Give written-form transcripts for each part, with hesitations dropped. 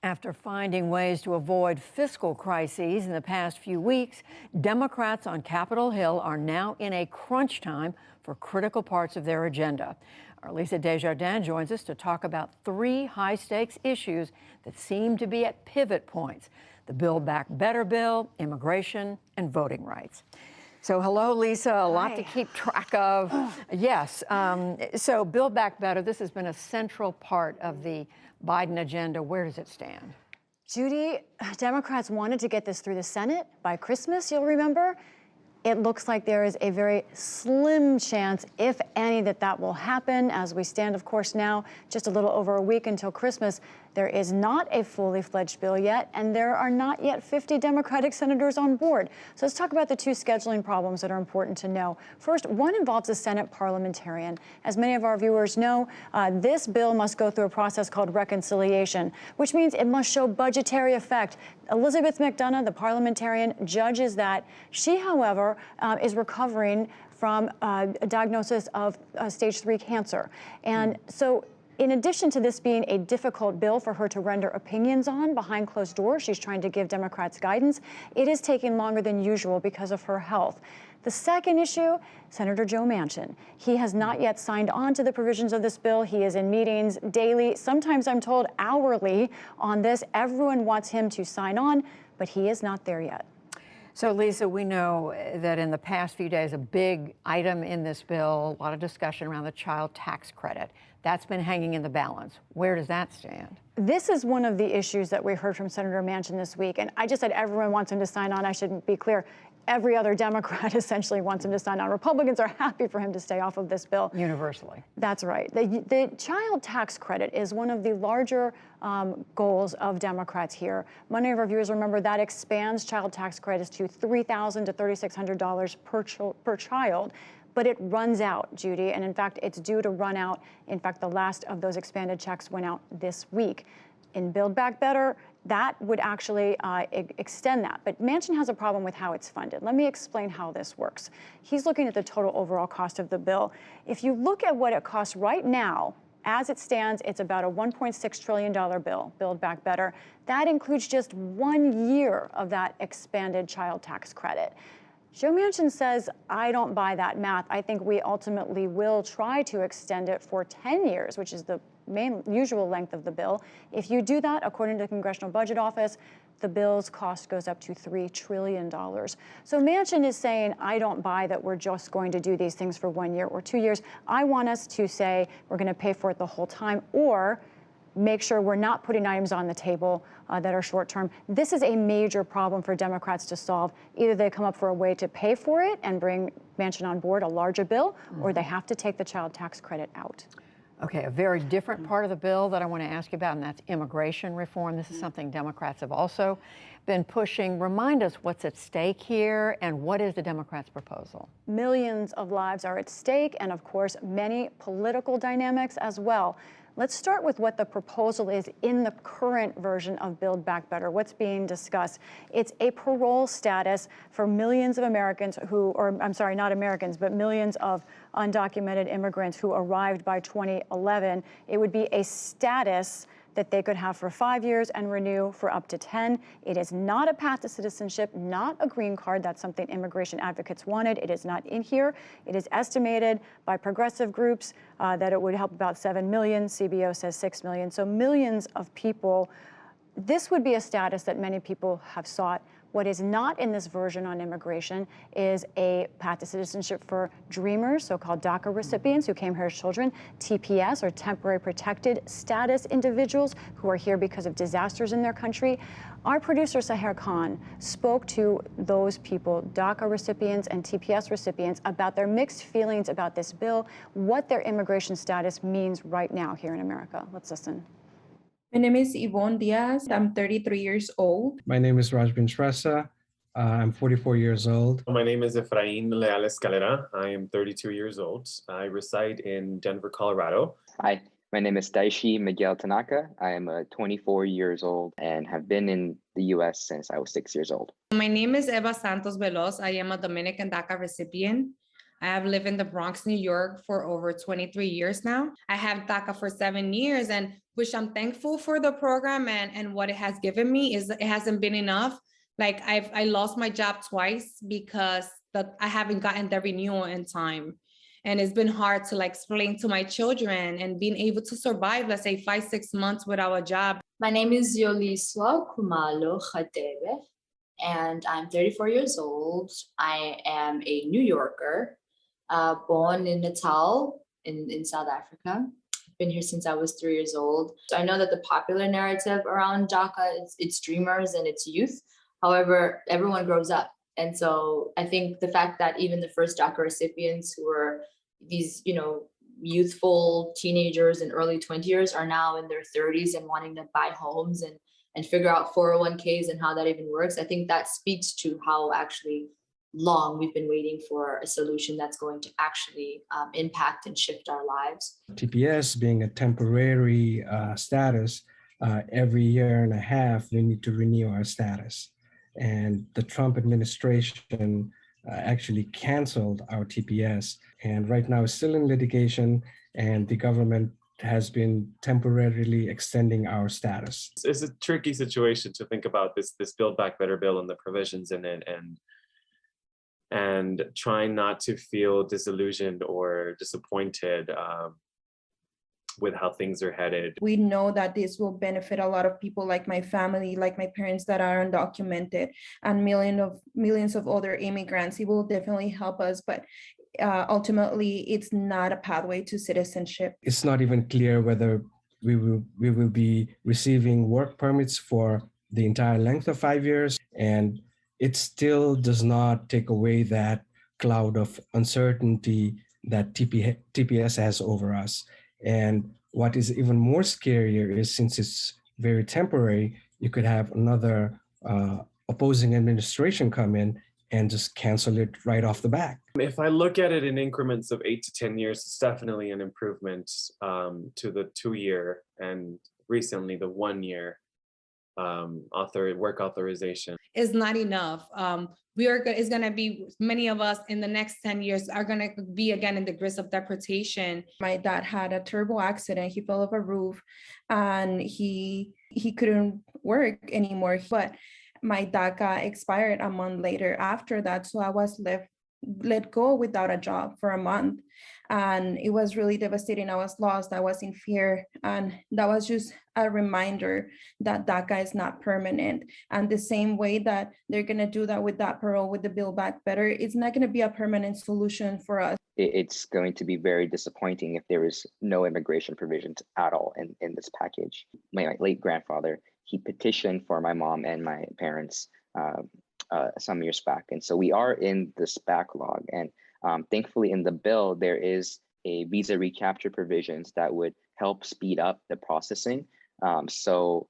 After finding ways to avoid fiscal crises in the past few weeks, Democrats on Capitol Hill are now in a crunch time for critical parts of their agenda. Our Lisa Desjardins joins us to talk about three high-stakes issues that seem to be at pivot points: the Build Back Better bill, immigration, and voting rights. So hello, Lisa, a lot to keep track of. Yes, so Build Back Better, this has been a central part of the Biden agenda. Where does it stand? Judy, Democrats wanted to get this through the Senate by Christmas, you'll remember. It looks like there is a very slim chance, if any, that that will happen. As we stand, of course, now just a little over a week until Christmas, there is not a fully fledged bill yet, and there are not yet 50 Democratic senators on board. So let's talk about the two scheduling problems that are important to know. First, one involves a Senate parliamentarian. As many of our viewers know, this bill must go through a process called reconciliation, which means it must show budgetary effect. Elizabeth McDonough, the parliamentarian, judges that. She, however, is recovering from a diagnosis of stage 3 cancer. And so in addition to this being a difficult bill for her to render opinions on behind closed doors, she's trying to give Democrats guidance, it is taking longer than usual because of her health. The second issue, Senator Joe Manchin. He has not yet signed on to the provisions of this bill. He is in meetings daily, sometimes I'm told hourly on this. Everyone wants him to sign on, but he is not there yet. So, Lisa, we know that in the past few days, a big item in this bill, a lot of discussion around the child tax credit. That's been hanging in the balance. Where does that stand? This is one of the issues that we heard from Senator Manchin this week. And I just said everyone wants him to sign on. I should be clear. Every other Democrat essentially wants him to sign on. Republicans are happy for him to stay off of this bill. Universally. That's right. The child tax credit is one of the larger goals of Democrats here. Many of our viewers remember that expands child tax credits to $3,000 to $3,600 per child. But it runs out, Judy, and in fact, it's due to run out. In fact, the last of those expanded checks went out this week. In Build Back Better, that would actually extend that. But Manchin has a problem with how it's funded. Let me explain how this works. He's looking at the total overall cost of the bill. If you look at what it costs right now, as it stands, it's about a $1.6 trillion bill, Build Back Better. That includes just 1 year of that expanded child tax credit. Joe Manchin says, I don't buy that math. I think we ultimately will try to extend it for 10 years, which is the main usual length of the bill. If you do that, according to the Congressional Budget Office, the bill's cost goes up to $3 trillion. So Manchin is saying, I don't buy that we're just going to do these things for 1 year or 2 years. I want us to say we're going to pay for it the whole time, or make sure we're not putting items on the table that are short term. This is a major problem for Democrats to solve. Either they come up for a way to pay for it and bring Manchin on board, a larger bill, or they have to take the child tax credit out. Okay, a very different part of the bill that I want to ask you about, and that's immigration reform. This is something Democrats have also been pushing. Remind us what's at stake here and what is the Democrats' proposal? Millions of lives are at stake, and of course, many political dynamics as well. Let's start with what the proposal is in the current version of Build Back Better. What's being discussed? It's a parole status for millions of Americans who, or I'm sorry, not Americans, but millions of undocumented immigrants who arrived by 2011. It would be a status that they could have for 5 years and renew for up to 10. It is not a path to citizenship, not a green card. That's something immigration advocates wanted. It is not in here. It is estimated by progressive groups that it would help about 7 million. CBO says 6 million. So millions of people. This would be a status that many people have sought. What is not in this version on immigration is a path to citizenship for Dreamers, so-called DACA recipients who came here as children, TPS, or temporary protected status individuals who are here because of disasters in their country. Our producer, Sahar Khan, spoke to those people, DACA recipients and TPS recipients, about their mixed feelings about this bill, what their immigration status means right now here in America. Let's listen. My name is Yvonne Diaz. I'm 33 years old. My name is Rajbin Shrestha. I'm 44 years old. My name is Efrain Leal Escalera. I am 32 years old. I reside in Denver, Colorado. Hi, my name is Daishi Miguel Tanaka. I am 24 years old and have been in the U.S. since I was 6 years old. My name is Eva Santos Veloz. I am a Dominican DACA recipient. I have lived in the Bronx, New York for over 23 years now. I have DACA for 7 years, and which I'm thankful for the program and what it has given me. Is it hasn't been enough. Like I lost my job twice because I haven't gotten the renewal in time. And it's been hard to like explain to my children and being able to survive, let's say 5-6 months without a job. My name is Yoliswa Kumalo Khadebe, and I'm 34 years old. I am a New Yorker, born in Natal in South Africa. I've been here since I was 3 years old. So I know that the popular narrative around DACA is it's dreamers and it's youth. However, everyone grows up. And so I think the fact that even the first DACA recipients who were these, youthful teenagers in early 20s are now in their 30s and wanting to buy homes and figure out 401ks and how that even works. I think that speaks to how actually long we've been waiting for a solution that's going to actually impact and shift our lives. TPS being a temporary status, every year and a half, we need to renew our status. And the Trump administration actually canceled our TPS. And right now it's still in litigation, and the government has been temporarily extending our status. It's a tricky situation to think about this Build Back Better bill and the provisions in it, and trying not to feel disillusioned or disappointed with how things are headed. We know that this will benefit a lot of people like my family, like my parents that are undocumented, and millions of other immigrants. It will definitely help us, but ultimately it's not a pathway to citizenship. It's not even clear whether we will be receiving work permits for the entire length of 5 years, and it still does not take away that cloud of uncertainty that TPS has over us. And what is even more scarier is, since it's very temporary, you could have another opposing administration come in and just cancel it right off the bat. If I look at it in increments of 8 to 10 years, it's definitely an improvement to the 2-year and recently the 1-year work authorization. Is not enough. It's going to be, many of us in the next 10 years are going to be again in the grist of deportation. My dad had a terrible accident. He fell off a roof and he couldn't work anymore. But my DACA expired a month later after that. So I was let go without a job for a month. And it was really devastating. I was lost. I was in fear. And that was just a reminder that DACA is not permanent. And the same way that they're going to do that with that parole, with the Build Back Better, it's not going to be a permanent solution for us. It's going to be very disappointing if there is no immigration provisions at all in this package. My late grandfather, he petitioned for my mom and my parents some years back. And so we are in this backlog. And thankfully in the bill, there is a visa recapture provisions that would help speed up the processing. So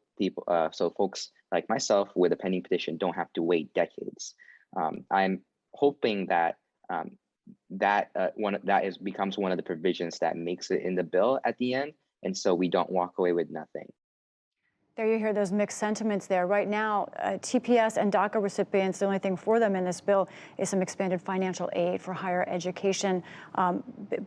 folks like myself with a pending petition don't have to wait decades. I'm hoping that becomes one of the provisions that makes it in the bill at the end. And so we don't walk away with nothing. There you hear those mixed sentiments there. Right now, TPS and DACA recipients, the only thing for them in this bill is some expanded financial aid for higher education.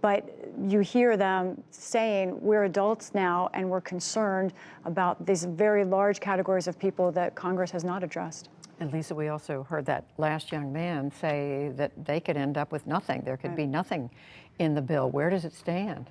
But you hear them saying, we're adults now and we're concerned about these very large categories of people that Congress has not addressed. And Lisa, we also heard that last young man say that they could end up with nothing. There could be nothing in the bill. Where does it stand?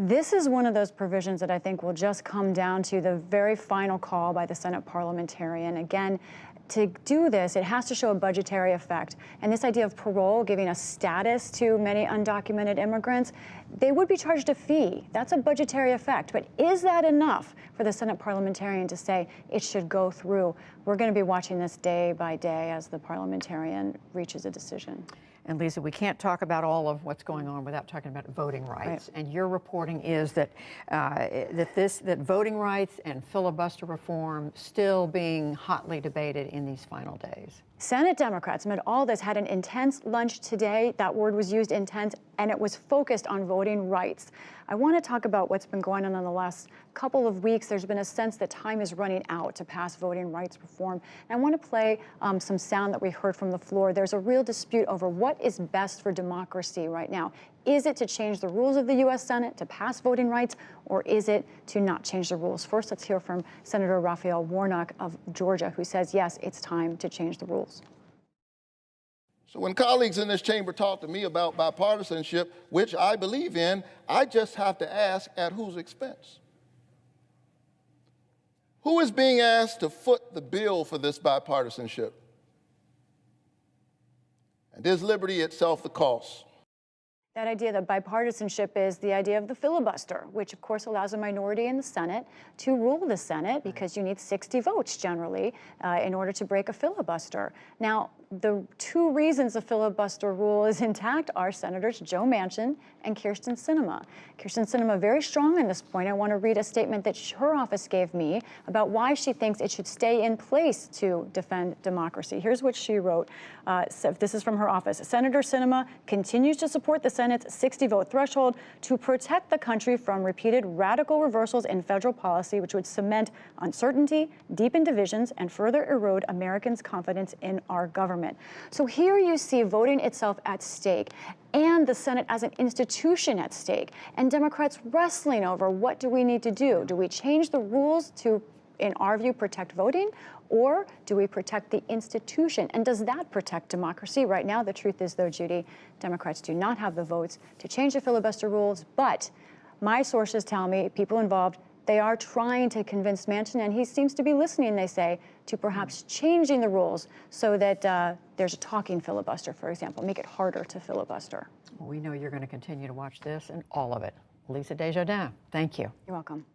This is one of those provisions that I think will just come down to the very final call by the Senate parliamentarian. Again, to do this, it has to show a budgetary effect. And this idea of parole giving a status to many undocumented immigrants, they would be charged a fee. That's a budgetary effect. But is that enough for the Senate parliamentarian to say it should go through? We're going to be watching this day by day as the parliamentarian reaches a decision. And Lisa, we can't talk about all of what's going on without talking about voting rights. Right. And your reporting is that that voting rights and filibuster reform still being hotly debated in these final days. Senate Democrats, amid all this, had an intense lunch today. That word was used, intense, and it was focused on voting rights. I want to talk about what's been going on in the last couple of weeks. There's been a sense that time is running out to pass voting rights reform. And I want to play some sound that we heard from the floor. There's a real dispute over what is best for democracy right now. Is it to change the rules of the U.S. Senate to pass voting rights, or is it to not change the rules? First, let's hear from Senator Raphael Warnock of Georgia, who says, yes, it's time to change the rules. So when colleagues in this chamber talk to me about bipartisanship, which I believe in, I just have to ask, at whose expense? Who is being asked to foot the bill for this bipartisanship? And is liberty itself the cost? That idea that bipartisanship is the idea of the filibuster, which of course allows a minority in the Senate to rule the Senate because you need 60 votes generally in order to break a filibuster. Now, the two reasons the filibuster rule is intact are Senators Joe Manchin and Kyrsten Sinema. Kyrsten Sinema very strong on this point. I want to read a statement that her office gave me about why she thinks it should stay in place to defend democracy. Here's what she wrote. This is from her office. Senator Sinema continues to support the Senate's 60-vote threshold to protect the country from repeated radical reversals in federal policy, which would cement uncertainty, deepen divisions, and further erode Americans' confidence in our government. So here you see voting itself at stake and the Senate as an institution at stake, and Democrats wrestling over what do we need to do? Do we change the rules to, in our view, protect voting, or do we protect the institution? And does that protect democracy? Right now, the truth is, though, Judy, Democrats do not have the votes to change the filibuster rules, but my sources tell me, people involved, they are trying to convince Manchin, and he seems to be listening, they say, to perhaps changing the rules so that there's a talking filibuster, for example, make it harder to filibuster. We know you're going to continue to watch this and all of it. Lisa Desjardins, thank you. You're welcome.